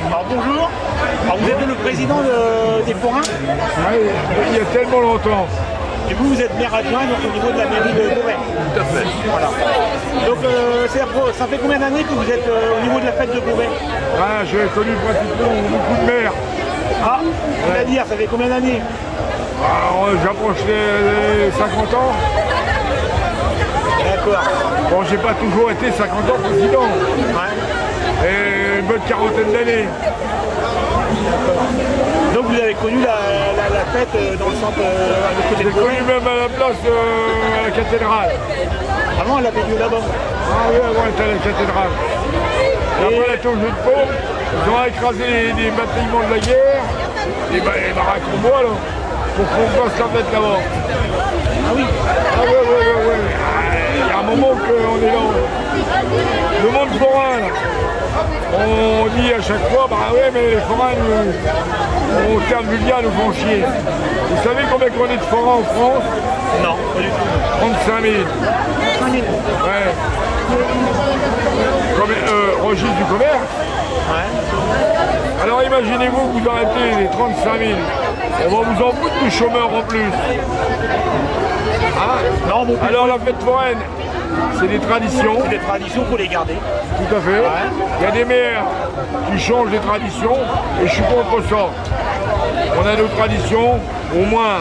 Alors bonjour. Alors, vous êtes le président des forains Oui, il y a tellement longtemps. et vous êtes maire adjoint donc, au niveau de la mairie de Beauvais. Tout à fait. Voilà. Donc ça fait combien d'années que vous êtes au niveau de la fête de Beauvais? Ah, j'ai connu pratiquement beaucoup de maires. Ah, c'est-à-dire, ça fait combien d'années? Alors, j'approche les 50 ans. D'accord. Bon, j'ai pas toujours été 50 ans président. Ouais. Et une bonne quarantaine d'années. Donc vous avez connu la fête dans le centre à côté de J'ai connu Beauvais. même à la place à la cathédrale. Avant, elle avait lieu là-bas. Ah oui, avant, elle était à la cathédrale. Et après, elle était au jeu de paume. Ils ont écrasé les bâtiments de la guerre, les baraques en bois, là, pour qu'on fasse la fête là-bas. Ah oui. Ah ouais. Il y a un moment qu'on est là. Le monde forain, là. On dit à chaque fois, bah ouais, mais les forains, nous, au terme vulgaire, nous font chier. Vous savez combien qu'on est de forains en France? Non, pas du tout. 35 000. 5 000. Ouais. Registre du commerce. Ouais. Alors imaginez-vous que vous arrêtez les 35 000. On va vous en foutre de chômeurs en plus. Hein? Non, bon, Alors la fête foraine, c'est des traditions. c'est des traditions, il faut les garder. Tout à fait. Il y a des maires qui changent les traditions et je suis contre ça. On a nos traditions, au moins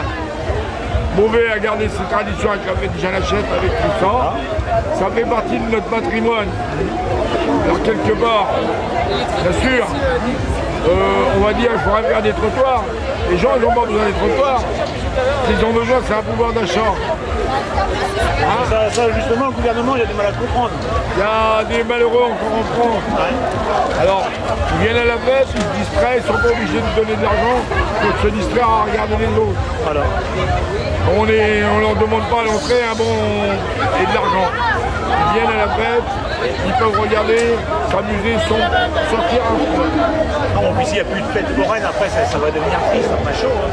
Beauvais a gardé ses traditions avec la fête de Janachette, avec tout ça. Ça fait partie de notre patrimoine. Alors quelque part, bien sûr, on va dire qu'il faudrait faire des trottoirs. Les gens n'ont pas besoin des trottoirs. Ce qu'ils ont besoin, c'est un pouvoir d'achat. Ça, justement, le gouvernement, il a du mal à comprendre. Il y a des malheureux encore en France. Alors, ils viennent à la fête, ils se distraient, ils ne sont pas obligés de donner de l'argent pour se distraire à regarder les autres. Voilà. On leur demande pas à l'entrée un bon et de l'argent. Ils viennent à la fête, ils peuvent regarder, s'amuser, sortir un peu. Non, en plus, s'il n'y a plus de fête foraine, après, ça va devenir triste, après chaud. Hein.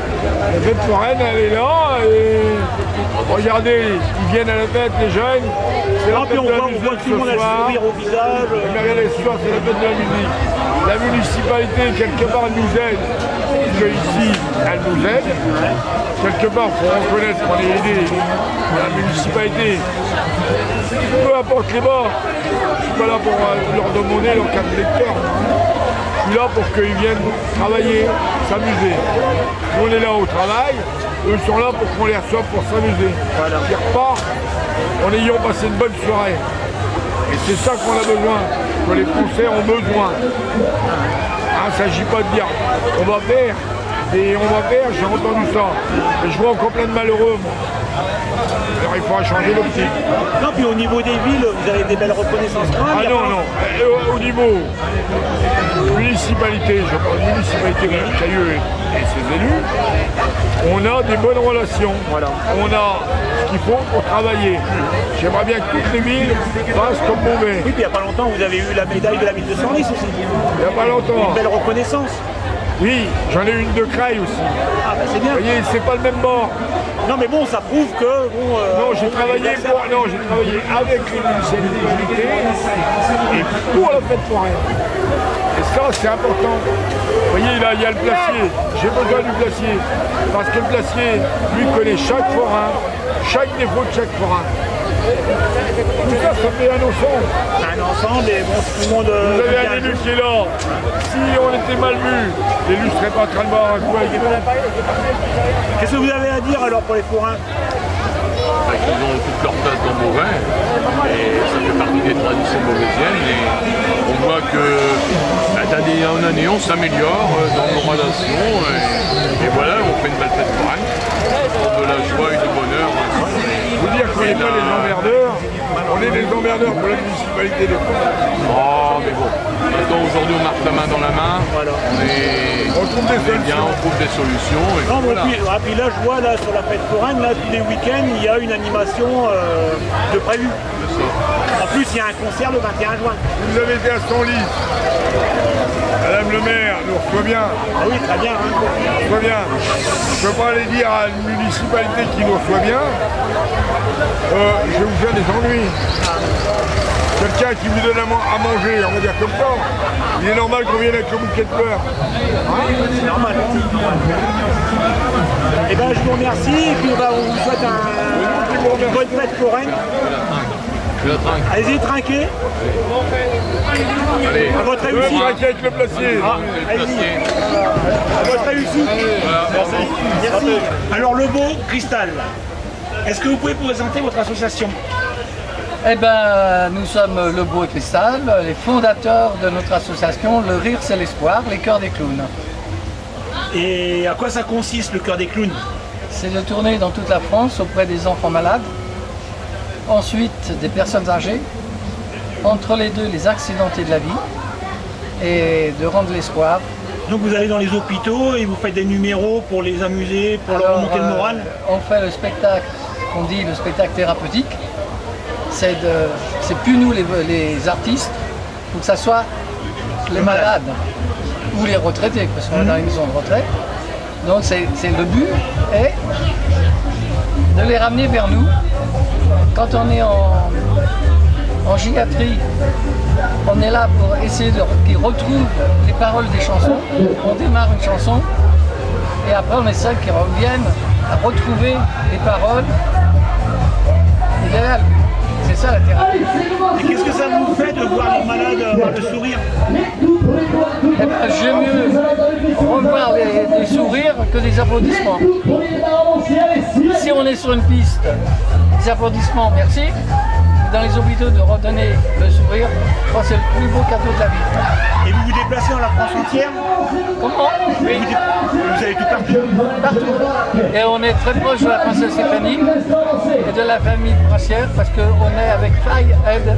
La fête foraine, elle est là et regardez, ils viennent à la fête, les jeunes. C'est la Non, puis fête on de la voit musique tout le monde ce a le soir. sourire au visage. Mais regardez, ce soir, c'est la fête de la musique. La municipalité, quelque part, nous aide. Parce que ici, elle nous aide. Quelque part, il faut reconnaître qu'on est aidé. La municipalité, peu importe les bords, je ne suis pas là pour leur demander leur carte lecteur. Je suis là pour qu'ils viennent travailler, s'amuser. Nous, on est là au travail, eux sont là pour qu'on les reçoive pour s'amuser. Voilà. Ils repartent en ayant passé une bonne soirée. Et c'est ça qu'on a besoin, que les Français ont besoin. Il ne s'agit pas de dire on va faire, et on va faire, j'ai entendu ça. Mais je vois encore plein de malheureux, moi. Alors il faudra changer l'optique. Non, puis au niveau des villes, vous avez des belles reconnaissances. Ah non, non. Au niveau municipalité, je parle municipalité de Cailleux et ses élus, on a des bonnes relations. Voilà. On a ce qu'il faut pour travailler. J'aimerais bien que toutes les villes fassent comme Beauvais. Oui, puis il n'y a pas longtemps, vous avez eu la médaille de la ville de Senlis aussi. Il n'y a pas longtemps. Une belle reconnaissance. Oui, j'en ai une de Creil aussi. Ah, bah c'est bien. Vous voyez, c'est pas le même bord. Non, mais bon, ça prouve que. Bon, Non, j'ai travaillé avec les municipalités et pour la fête foraine. Et ça, c'est important. Vous voyez, là, il y a le glacier. J'ai besoin du glacier. Parce que le glacier, lui, connaît chaque forain, chaque défaut de chaque forain. Tout ça, ça fait un ensemble. un ensemble et bon, tout le monde. Vous avez un élu qui est là. Si on était mal vu, l'élu ne serait pas en train de boire un coup avec Qu'est-ce que vous avez à dire alors pour les forains? Ils ont toute leur place dans Beauvais et ça fait partie des traditions beauvaisiennes et on voit que d'année en année on s'améliore dans nos relations et voilà, on fait une belle fête foraine, de la joie et du bonheur. Vous dire qu'on n'est pas des emmerdeurs, on est des emmerdeurs pour la municipalité de France. Oh mais bon, maintenant aujourd'hui on marque la main dans la main, Voilà. On trouve des solutions. on trouve des solutions et Non, voilà. puis là, je vois là sur la fête foraine, là, tous les week-ends, il y a une animation de prévu. En plus, il y a un concert le 21 juin. Vous avez été à Senlis. Madame le maire nous reçoit bien. Ah oui, très bien. Hein. Reçoit bien. Je ne peux pas aller dire à une municipalité qui nous reçoit bien, je vais vous faire des ennuis. Quelqu'un qui vous donne à manger, on va dire comme ça, il est normal qu'on vienne avec le bouquet de fleurs. C'est normal. Eh bien, je vous remercie et puis on vous souhaite une bonne fête foraine. Je la trinque. Allez-y, trinquez. Allez, À votre Je vais réussite. trinquer avec le placier. Ah, allez-y. À votre réussite. Merci. Alors, le beau, Cristal. Est-ce que vous pouvez présenter votre association? Eh bien, nous sommes Le Beau et Cristal, les fondateurs de notre association Le Rire c'est l'Espoir, les Chœurs des Clowns. Et à quoi ça consiste, le cœur des clowns? C'est de tourner dans toute la France auprès des enfants malades, ensuite des personnes âgées, entre les deux les accidentés de la vie, et de rendre l'espoir. Donc vous allez dans les hôpitaux et vous faites des numéros pour les amuser, pour leur remonter le moral? On fait le spectacle qu'on dit le spectacle thérapeutique. C'est plus nous les artistes, il faut que ça soit les malades ou les retraités, parce qu'on est dans une maison de retraite. Donc c'est le but est de les ramener vers nous. Quand on est en gériatrie, on est là pour essayer qu'ils retrouvent les paroles des chansons. On démarre une chanson et après on essaie qu'ils reviennent à retrouver les paroles idéales. C'est ça la thérapie. Et qu'est-ce que ça vous fait de voir les malades avoir le sourire? Eh ben, j'aime mieux revoir des sourires que des applaudissements. Si on est sur une piste, des applaudissements, merci. Dans les hôpitaux, de redonner le sourire, je crois que c'est le plus beau cadeau de la vie. Et vous vous déplacez dans la France entière? Comment? Vous allez tout partout? Partout. Et on est très proche de la princesse Stéphanie et de la famille princière parce qu'on est avec Faille Aide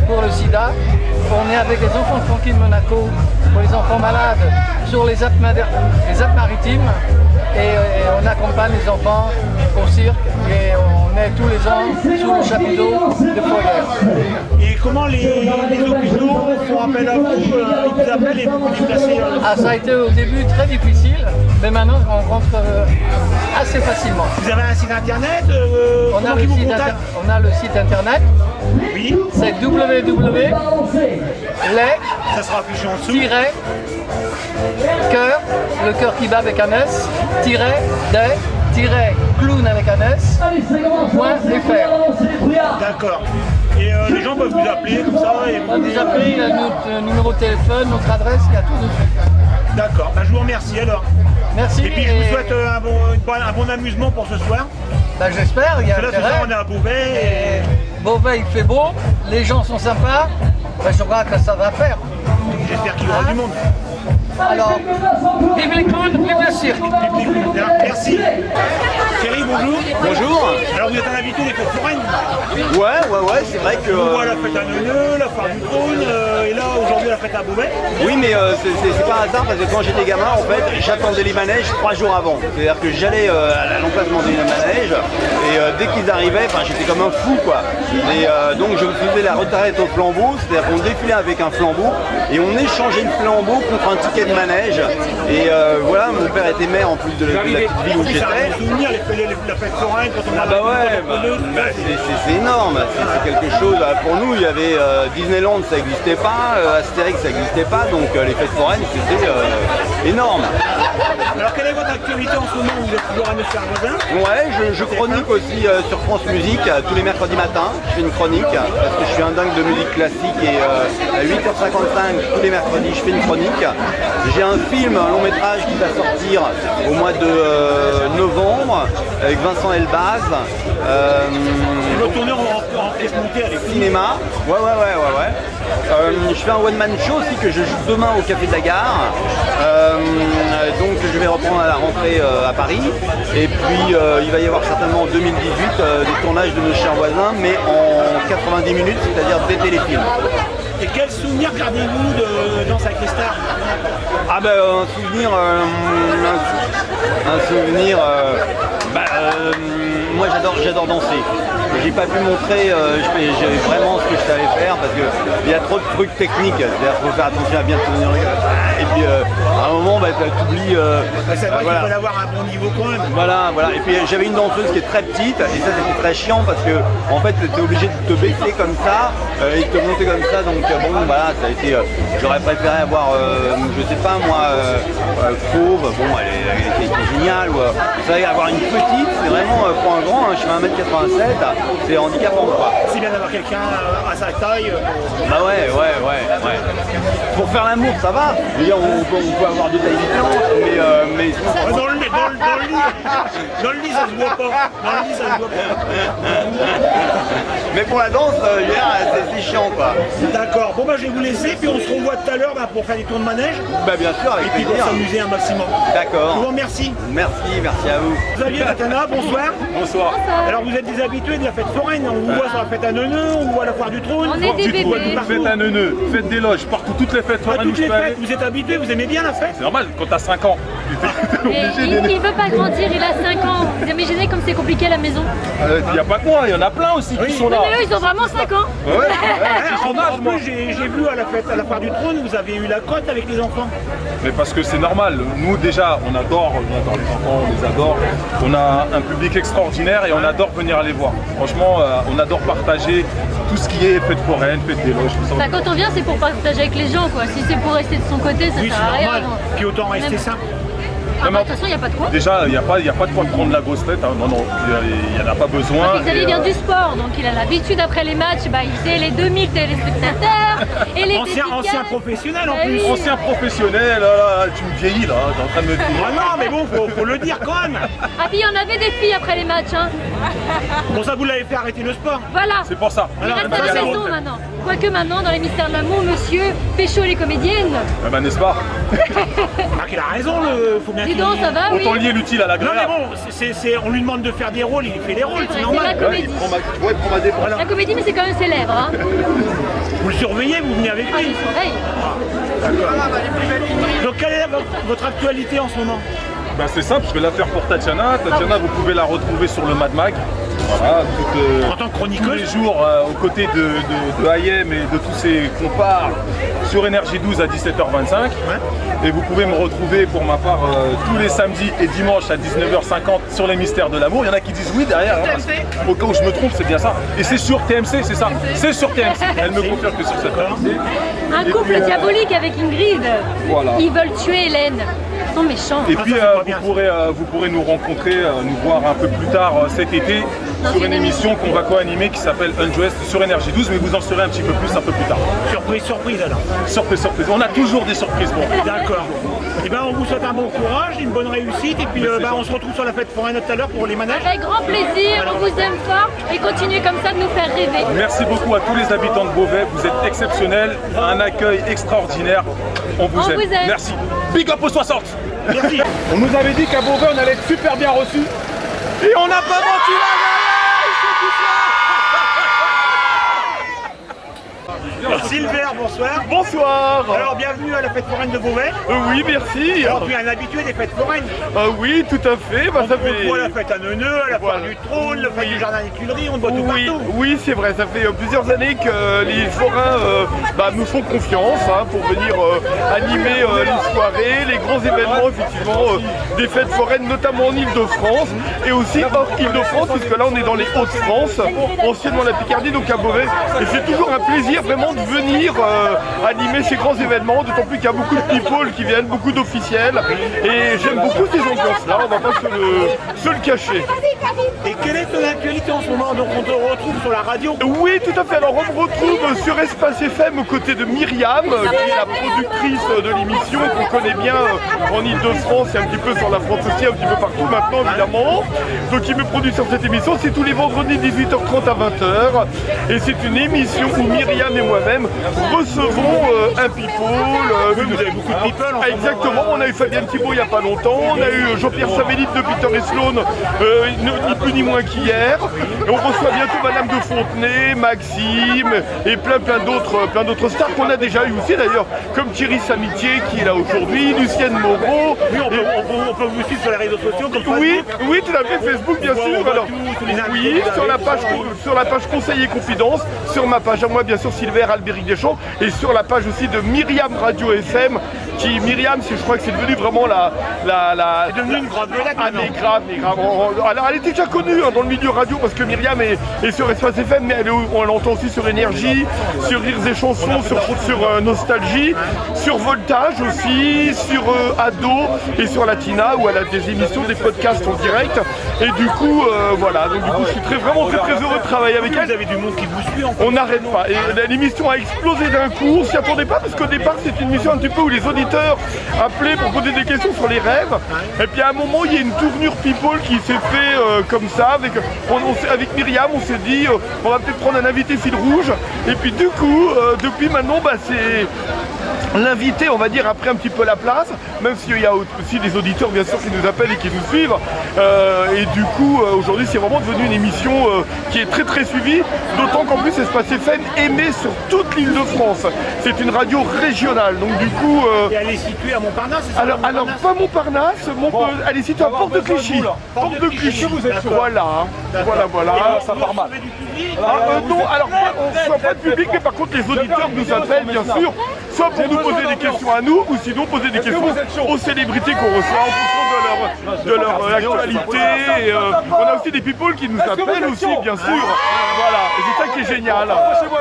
pour le sida. On est avec les enfants de Francky de Monaco pour les enfants malades sur les Alpes-Maritimes. Et on accompagne les enfants au cirque et on est tous les ans sous le chapiteau de Foyer. Et comment les hôpitaux font appel à vous? Ils vous appellent et vous vous déplacez? Ah, ça a été au début très difficile, mais maintenant on rentre assez facilement. Vous avez un site internet? On a, Comment le ils vous site contactent? on a le site internet, Oui, c'est www.les ça sera affiché en dessous. cœur, le cœur qui bat avec un S, clown avec un S, .fr. D'accord. Et les gens peuvent vous appeler comme ça et On vous appelle, il y a notre numéro de téléphone, notre adresse, il y a tout dessus. D'accord, bah, je vous remercie alors. Merci. Et puis je vous souhaite un bon amusement pour ce soir. Bah, j'espère, il y a Parce que là, ce soir, on est intérêt. à Beauvais et Beauvais, il fait beau, les gens sont sympas, bah, je crois que ça va faire. j'espère qu'il y aura du monde. Alors, vive les clowns, vive le cirque. Merci. Thierry, bonjour. Bonjour. Alors vous êtes un habitué des fêtes foraines. Ouais, c'est vrai que... On voit la fête à Neuneu, la foire du trône, et là aujourd'hui la fête à Beauvais. Oui, mais c'est pas un hasard parce que quand j'étais gamin, en fait, j'attendais les manèges 3 jours avant. C'est-à-dire que j'allais à l'emplacement des manèges et dès qu'ils arrivaient, j'étais comme un fou, quoi. Et donc je faisais la retraite au flambeau, c'est-à-dire qu'on défilait avec un flambeau et on échangeait le flambeau contre un ticket de manège. Et voilà, mon père était maire en plus de la petite ville où Ça j'étais. a des souvenirs, la fête foraine quand on a C'est énorme, c'est quelque chose. Pour nous, il y avait Disneyland, ça n'existait pas, Astérix, ça n'existait pas, donc les fêtes foraines, c'était énorme. Alors quelle est votre actualité en ce moment? Vous êtes toujours à Monsieur Arvoisin? Ouais, je chronique aussi sur France Musique tous les mercredis matins. Je fais une chronique parce que je suis un dingue de musique classique et à 8h55 tous les mercredis, je fais une chronique. J'ai un film, un long métrage qui va sortir au mois de novembre avec Vincent Elbaz. Vous retournez en pièce montée avec Cinéma, ouais. Je fais un one-man show aussi que je joue demain au Café de la Gare. Donc je vais reprendre à la rentrée à Paris. Et puis il va y avoir certainement en 2018 des tournages de Nos chers voisins, mais en 90 minutes, c'est-à-dire des téléfilms. Et quel souvenir gardez-vous de Danse avec les stars? Ah ben un souvenir, moi j'adore danser. J'ai pas pu montrer vraiment ce que je savais faire parce qu'il y a trop de trucs techniques, c'est-à-dire qu'il faut faire attention à bien tenir le gars. Et puis à un moment, t'oublies. C'est vrai qu'il faut avoir un bon niveau quand même. Voilà. Et puis j'avais une danseuse qui est très petite, et ça c'était très chiant parce que en fait tu es obligé de te baisser comme ça et de te monter comme ça. Donc bon, voilà, ça a été. J'aurais préféré avoir, je sais pas moi, Fauve. Bon, elle est géniale. Vous savez, avoir une petite, c'est vraiment pour un grand. Je fais 1m87, c'est handicapant quoi. C'est bien d'avoir quelqu'un à sa taille. Bah ouais. Pour faire l'amour, ça va. Je veux dire, on peut avoir deux tailles différentes, mais Dans le lit, ça se voit pas. mais pour la danse, c'est chiant quoi. D'accord. Bon, je vais vous laisser, puis on se revoit tout à l'heure pour faire des tours de manège. Bah bien sûr, avec Et puis pour plaisir. s'amuser un maximum. D'accord. Je vous remercie. Merci à vous. Xavier, Tatiana, bonsoir. Bonsoir. Alors vous êtes des habitués de la fête foraine. On vous voit sur la fête à Neuneu, on vous voit à la foire du trône. On est des bébés. Fête à Neuneu, fête des loges, partout, toutes les fêtes À foraines où toutes je les peux aller. fêtes, vous êtes habitués, vous aimez bien la fête. C'est normal, quand t'as 5 ans, t'es Mais obligé il d'aimer. veut pas grandir, il a 5 ans. Vous imaginez comme c'est compliqué à la maison. Il n'y a pas que moi, il y en a plein aussi qui sont là. Mais eux, ils ont vraiment 5 ans. Ouais, En son âge, moi. plus, j'ai vu à la fête à la foire du trône, vous avez eu la cote avec les enfants. Mais parce que c'est normal, nous déjà, on adore les enfants, on les adore. On a un public extraordinaire et on adore venir les voir. Franchement, on adore partager tout ce qui est fête foraine, fête des loges, tout ça. Bah, quand on vient, c'est pour partager avec les gens, quoi. Si c'est pour rester de son côté, ça Oui, sert c'est à rien. normal. non. Puis autant rester Même- simple. Ah, bah, de toute façon, il n'y a pas de quoi. Déjà, il n'y a pas de quoi prendre la grosse tête, hein. Non, il n'y en a pas besoin. Parce que Xavier Et, vient du sport, donc il a l'habitude après les matchs, il faisait les 2000 téléspectateurs et les Ancien dédicaces. professionnel en Bah plus. oui. Ancien professionnel, là, tu me vieillis là, t'es en train de me dire. Ah non, mais bon, faut le dire quand même. Ah, puis il y en avait des filles après les matchs, hein. Pour ça, vous l'avez fait arrêter le sport. Voilà. C'est pour ça. Il Alors, reste bah, à la c'est maison bon. maintenant. Quoique maintenant, dans les mystères de l'amour, monsieur pécho les comédiennes. Ah bah, n'est-ce pas? Marc, il a raison, faut bien Dis qu'il... donc, ça va, oui. Autant lier l'utile à Non mais l'agréable. bon, on lui demande de faire des rôles, il fait des rôles, C'est c'est vrai, c'est la normal. comédie. Prends ma défense. Voilà. La comédie, mais c'est quand même ses lèvres, hein. Vous le surveillez, vous venez avec Ah, lui. je surveille. Donc quelle est votre actualité en ce moment? Bah, c'est simple, je vais la faire pour Tatiana. Tatiana, vous pouvez la retrouver sur le Mad Mag. Voilà, En tant que tous les chroniqueuse? jours aux côtés de IM et de tous ses compars sur Énergie 12 à 17h25. Et vous pouvez me retrouver pour ma part tous les samedis et dimanches à 19h50 sur les mystères de l'amour. Il y en a qui disent oui derrière, hein, parce que au cas où je me trompe, c'est bien ça. Et c'est sur TMC, c'est ça. C'est sur TMC. Elle me confirme que c'est sur cette TMC. Un couple diabolique avec Ingrid. Voilà. Ils veulent tuer Hélène. Ils sont méchants. Et Ah, puis ça, c'est pas bien, vous pourrez nous rencontrer, nous voir un peu plus tard cet été sur une émission qu'on va co-animer qui s'appelle Undressed sur Énergie 12, mais vous en saurez un petit peu plus un peu plus tard. Surprise alors. Surprise. On a toujours des surprises pour vous. D'accord. Et ben on vous souhaite un bon courage, une bonne réussite, et puis on se retrouve sur la fête foraine tout à l'heure pour les manèges. Avec grand plaisir, on vous aime fort et continuez comme ça de nous faire rêver. Merci beaucoup à tous les habitants de Beauvais, vous êtes exceptionnels, un accueil extraordinaire, on vous aime. Merci. Big up aux 60. Merci. On nous avait dit qu'à Beauvais on allait être super bien reçus et on n'a pas menti là. Silver, bonsoir. Bonsoir. Alors bienvenue à la fête foraine de Beauvais. Oui, merci. Alors tu es un habitué des fêtes foraines. Oui, tout à fait. Bah, ça On te fait... voit à la fête à Neuneu, à la foire Voilà. du trône, la fête du jardin des Tuileries, on te voit tout Oui, partout. oui, c'est vrai, ça fait plusieurs années que les forains nous font confiance pour venir animer les soirées, les grands événements, effectivement, des fêtes foraines, notamment en Ile-de-France et aussi hors Ile-de-France, puisque là on est dans les Hauts-de-France, anciennement la Picardie, donc à Beauvais. Et c'est toujours un plaisir vraiment de venir animer ces grands événements, d'autant plus qu'il y a beaucoup de people qui viennent, beaucoup d'officiels. Et j'aime beaucoup ces ambiances-là, on va pas se le cacher. Et quelle est ton actualité en ce moment? Donc on te retrouve sur la radio. Oui, tout à fait. Alors on me retrouve sur Espace FM aux côtés de Myriam, qui est la productrice de l'émission qu'on connaît bien en Ile-de-France et un petit peu sur la France aussi, un petit peu partout maintenant évidemment. Donc il me produit sur cette émission, c'est tous les vendredis 18h30 à 20h. Et c'est une émission où Myriam et moi-même recevons un people. Vous avez beaucoup de people en ce moment. Exactement, on a eu Fabienne Thibault il n'y a pas longtemps, on a eu Jean-Pierre Savelli de Peter et Sloan, ni plus ni moins qu'hier. Et on reçoit bientôt Madame de Fontenay, Maxime et plein d'autres stars qu'on a déjà eu aussi d'ailleurs, comme Thierry Samitier qui est là aujourd'hui, Lucienne Moreau. Oui, on peut vous suivre sur les réseaux sociaux comme ça. Oui, tout à fait, Facebook bien On voit- sûr. on voit Alors, tous les invités oui, que vous sur la page Conseil et Confidence, sur ma page à moi bien sûr Sylvain Albéric Deschamps et sur la page aussi de Myriam Radio FM qui Myriam, je crois que c'est devenu vraiment la C'est devenu une grande vedette ah maintenant. mais grave. Alors elle était déjà connue dans le milieu radio parce que Myriam est sur Espace FM, mais on l'entend aussi sur Énergie, sur Rires et Chansons, sur Nostalgie, sur Voltage aussi, sur Ado et sur Latina où elle a des émissions, des podcasts en direct. Et du coup, voilà, donc du coup je suis vraiment très heureux de travailler avec elle. Vous avez du monde qui vous suit encore. On n'arrête pas. Et l'émission a explosé d'un coup. On s'y attendait pas parce qu'au départ c'était une émission un petit peu où les auditeurs appelaient pour poser des questions sur les rêves. Et puis à un moment il y a une tournure people qui s'est fait comme ça. Avec Myriam on s'est dit on va peut-être prendre un invité fil rouge. Et puis du coup depuis maintenant c'est l'invité, on va dire, a pris un petit peu la place, même s'il y a aussi des auditeurs bien sûr qui nous appellent et qui nous suivent. Et du coup, aujourd'hui, c'est vraiment devenu une émission qui est très suivie, d'autant qu'en plus, Espace FM émet sur toute l'île de France. C'est une radio régionale, donc du coup... Et elle est située à Montparnasse, c'est ça, alors pas Montparnasse, elle est située à Porte de Clichy. Porte de Clichy, voilà. Ça part mal. Non, alors on ne reçoit pas de public, mais par contre les auditeurs nous appellent bien sûr, soit pour nous poser des questions à nous, ou sinon poser des questions aux célébrités qu'on reçoit en fonction de leur actualité. Et, on a aussi des people qui nous appellent aussi, bien sûr. Voilà, et c'est ça qui est génial.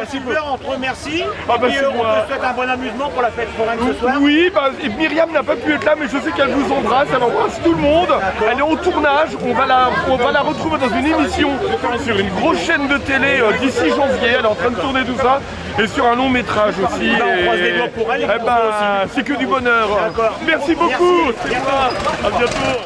Super, on te remercie. Ah bah, Et c'est on moi. te souhaite un bon amusement pour la fête foraine ce soir. Oui, et Myriam n'a pas pu être là, mais je sais qu'elle vous embrasse, elle embrasse tout le monde. Elle est au tournage, on va la retrouver dans une émission sur une grosse chaîne de télé d'ici janvier. Elle est en train de tourner tout ça. Et sur un long métrage aussi. On croise les doigts pour elle et pour toi aussi. C'est que du bonheur. D'accord. Merci beaucoup. C'est moi. À bientôt.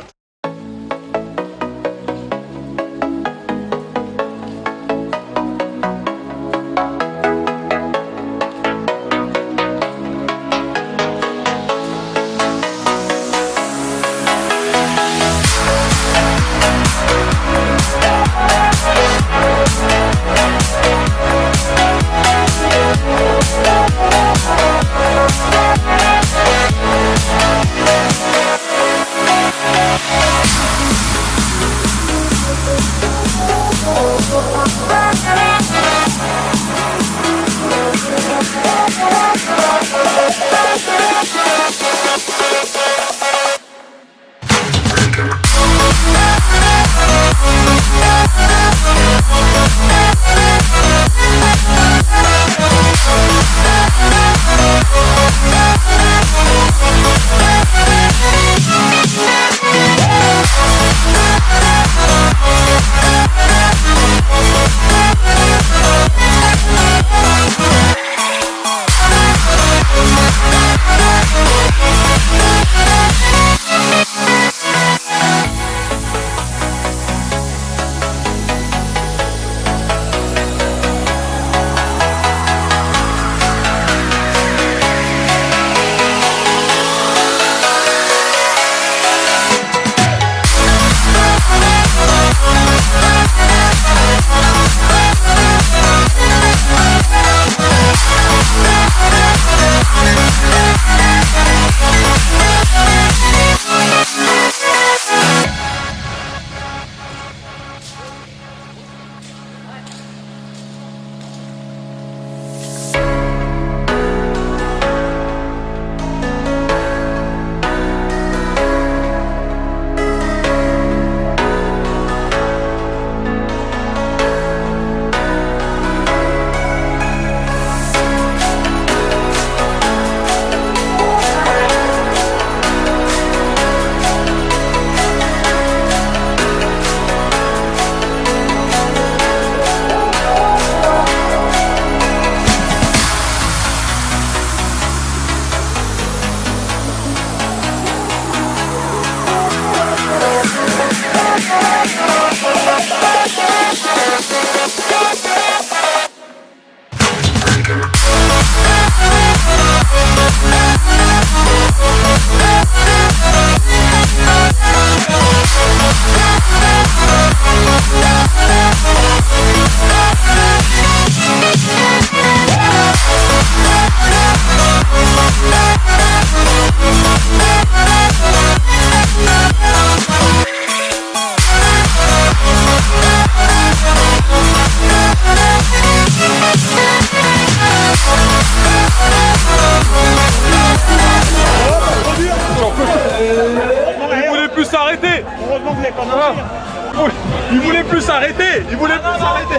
Oui, il voulait plus s'arrêter, il voulait plus s'arrêter.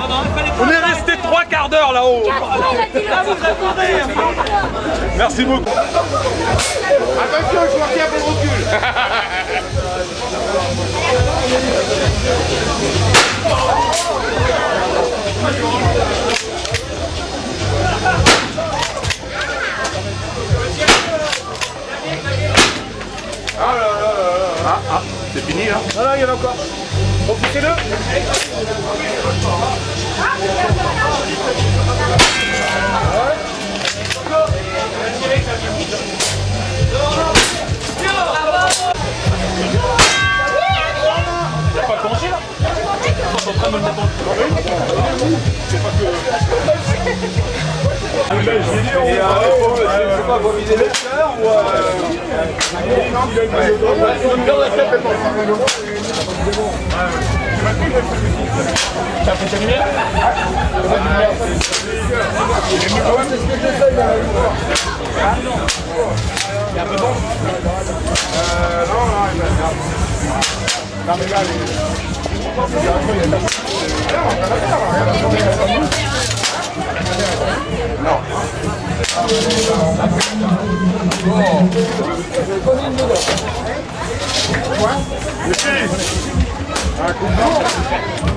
On est resté 3 quarts d'heure là-haut. Merci beaucoup. Attention, je vois qu'il y a bon recul. C'est fini là. Non, non, il y en a encore. Repoussez-le. C'est pas commencé là. Ils sont en train de me le mettre dans le c'est pas que... C'est quoi, vous visez le cœur ou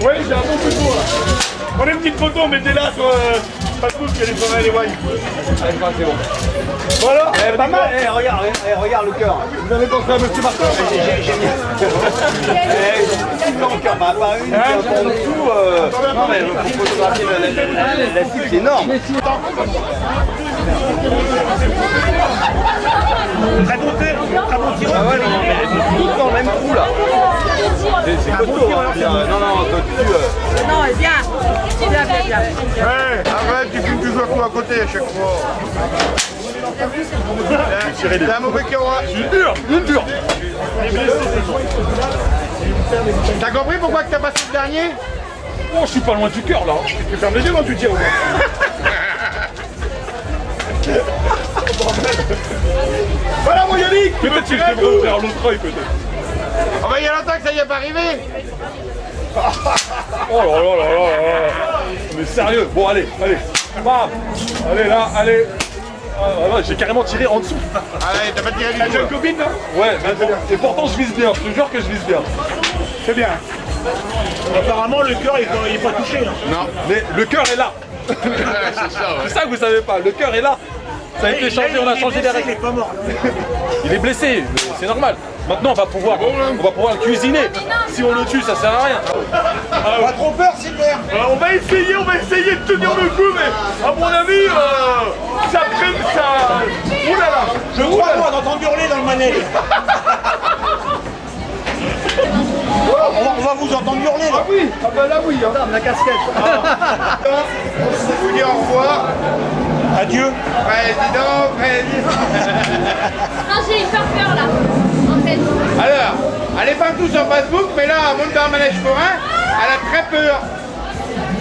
Oui, j'ai un bon coup de bois. Prenez une petite photo, mettez-la sur Facebook, il y a les femmes et les voyelles. Allez, c'est bon. Voilà, pas mal. Regarde le cœur. vous avez pensé à M. Martin? J'ai mis en cœur, pas une, en dessous. Non mais pour photographier la cible, c'est énorme. Très bon tir, très bon tir. Ah ouais, non, mais tout dans le même trou là. C'est costaud, hein. Non, non, au-dessus. Non, bien. Bien. Ouais, arrête, tu filmes toujours tout à côté à chaque fois. C'est un mauvais carotte. Une dure. T'as compris pourquoi que t'as passé le dernier? Oh, je suis pas loin du cœur là. Tu fermes les yeux quand tu tires. Voilà mon Yannick. Peut-être que je devrais ouvrir l'autre œil peut-être. Oh bah il y a longtemps que ça y est pas arrivé. Oh là là là là. Mais sérieux. Bon allez. Bam. Allez là, allez. Ah, ouais, j'ai carrément tiré en dessous. Allez, t'as pas tiré du T'as déjà une tout. copine là? Ouais, mais bon, et pourtant je vise bien, je te jure que je vise bien. C'est bien. Apparemment, le cœur, il est pas touché. Hein. Non. Mais le cœur est là. C'est ça, ouais. C'est ça que vous savez pas, le cœur est là. Ça a été changé, on a changé les Il règles. est pas mort. Il est blessé, mais c'est normal. Maintenant on va pouvoir le cuisiner. Si on le tue, ça sert à rien. Pas trop peur, Silver. On va essayer de tenir le coup, mais à mon avis, ça traîne, ça... Ouh là là. Je crois moi d'entendre hurler dans le manège. On va vous entendre hurler là. Oui, ah bah là oui. Hein. La casquette. Je vous dis au revoir. Adieu. Président. Non, j'ai hyper peur là, en fait. Alors, allez pas tous sur Facebook, mais là, à monter dans le manège forain, elle a très peur.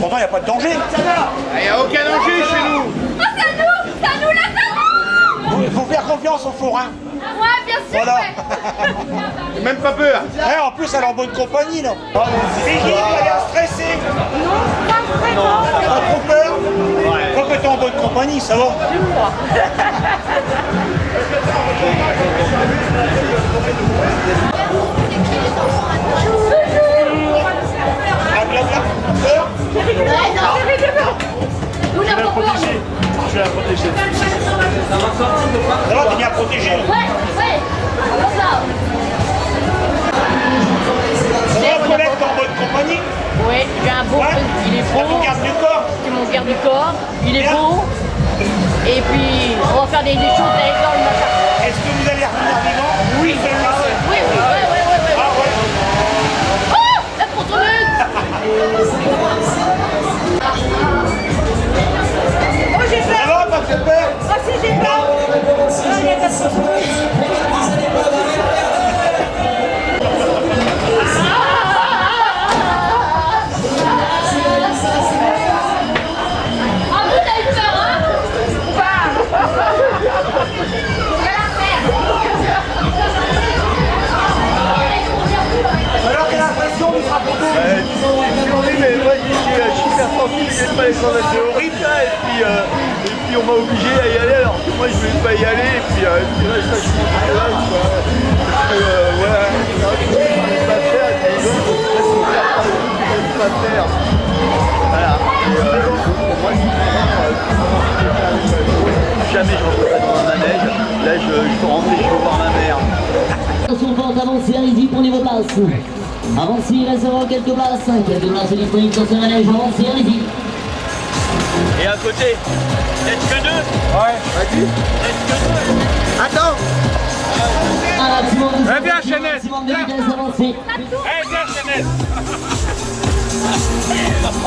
Pourtant, il n'y a pas de danger. Il n'y a aucun danger chez nous. Oh, c'est à nous là, c'est à nous. Il faut faire confiance aux forains. Ouais, bien sûr, Voilà. ouais. Même pas peur. Eh, en plus, elle est en bonne compagnie là. Brigitte, elle a l'air stressée. Non, pas vraiment. Pas trop peur. Quand que t'es en bonne compagnie, ça va. Peur. Nous la protéger. Je vais la protéger. Ça va, t'es bien protégé. Ouais, ouais. Comme ça. Ça va, Colette, t'es en bonne compagnie. Oui, j'ai un beau, Ouais. il est T'as beau, ton garde du corps. c'est mon garde du corps, il est Bien. beau. Et puis, on va faire des choses avec dans le matin. Est-ce que vous allez revenir vivant? Oui, c'est le matin. Oui, ouais. Ah ouais. Oh, la tronçonneuse. Oh, j'ai peur. Ça va, pas trop peur? Oh, si, j'ai peur. Oh, il y a pas de tronçonneuse. Ah, vous avez peur, hein? c'est horrible ça, et puis on m'a obligé à y aller alors que moi je voulais pas y aller, et puis là je suis monté là, quoi. Parce que voilà, c'est vrai que je ne pouvais pas faire, et les autres ne peuvent pas faire. Voilà. Et pour moi c'est jamais je rentrerai dans un manège, là je peux rentrer, je veux voir ma mère. Attention forte, avancez, allez-y, prenez vos places. Avancez, il restera quelques places. Quelques places disponibles sur ce manège, avancez, allez-y. Et à côté, peut-être que deux. Ouais, vas-y. Peut-être que deux. Attends. Un maximum de Eh bien, Chanel. maximum de vitesse, avancez. Eh bien, Chanel.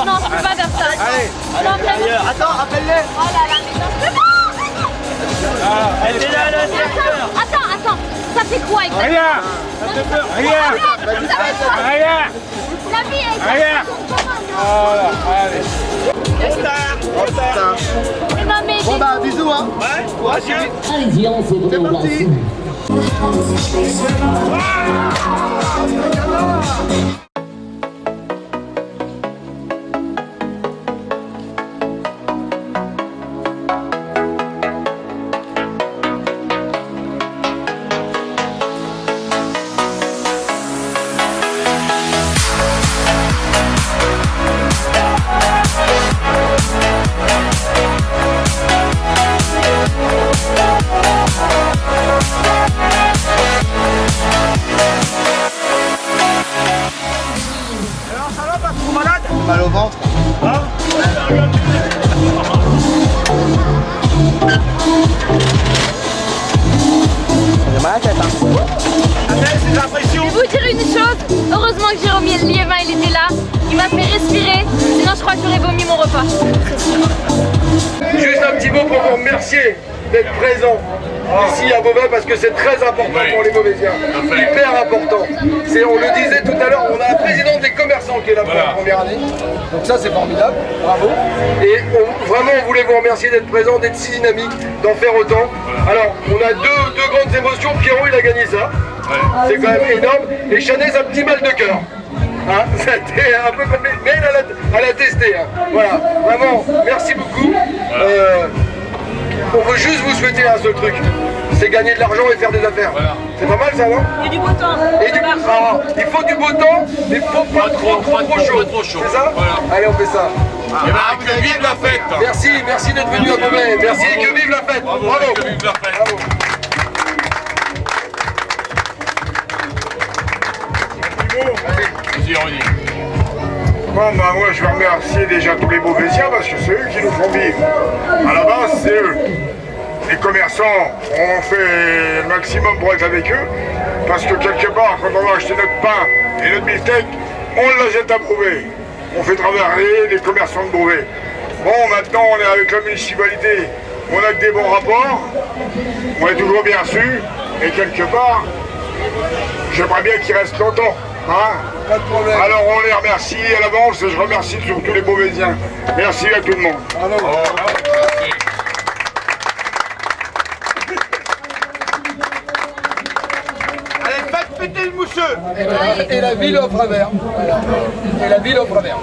Non, je peux pas faire ça. Allez. Non, vraiment. Attends, rappelle-les. Oh là là, mais non, je peux pas. Elle était là, elle a dit. Attends. Ça fait quoi exactement? Rien. Rien. Ça fait quoi? Rien. La vie est Rien. Voilà, allez. Et non, mais Bon bah bisous hein. Ouais, Allez-y, avancez, prenez vos places. Mal au ventre. J'ai mal à la tête hein. C'est l'impression. je vais vous dire une chose. Heureusement que Jérôme Liévin, il était là. Il m'a fait respirer. Sinon, je crois que j'aurais vomi mon repas. Juste un petit mot pour vous remercier d'être présent ici à Beauvais parce que c'est très important pour les Beauvaisiens. Hyper important. On le disait tout à l'heure, on a la présidente des commerçants qui est là pour la première année. Donc ça c'est formidable, bravo. Et vraiment on voulait vous remercier d'être présent, d'être si dynamique, d'en faire autant. Alors on a deux grandes émotions, Pierrot il a gagné ça. C'est quand même énorme. Et Chanez a un petit mal de cœur. Hein, c'était un peu compliqué, mais elle a testé. Hein. Voilà, vraiment, merci beaucoup. On veut juste vous souhaiter un seul truc, c'est gagner de l'argent et faire des affaires. Voilà. C'est pas mal ça, non? Et du beau temps. Il faut du beau temps, mais pas trop chaud. C'est ça? Voilà. Allez, on fait ça. Que vive la fête. Merci d'être venu à Beauvais. Merci et que vive la fête. Bravo. Que vive la fête. Bravo. Vas-y, Ronnie. Bon, bah, moi je vais remercier déjà tous les Beauvaisiens parce que c'est eux qui nous font vivre. À la base, c'est eux. Les commerçants, on fait le maximum pour être avec eux parce que quelque part, quand on va acheter notre pain et notre beefsteak, on la jette à Beauvais. On fait travailler les commerçants de Beauvais. Bon, maintenant on est avec la municipalité, on a que des bons rapports, on est toujours bien reçus et quelque part, j'aimerais bien qu'ils restent longtemps. Hein? Pas de problème. Alors on les remercie à l'avance et je remercie surtout les Beauvaisiens. Merci à tout le monde. Allez, faites péter le mousseux. Et la ville offre un verre. Et la ville offre un verre.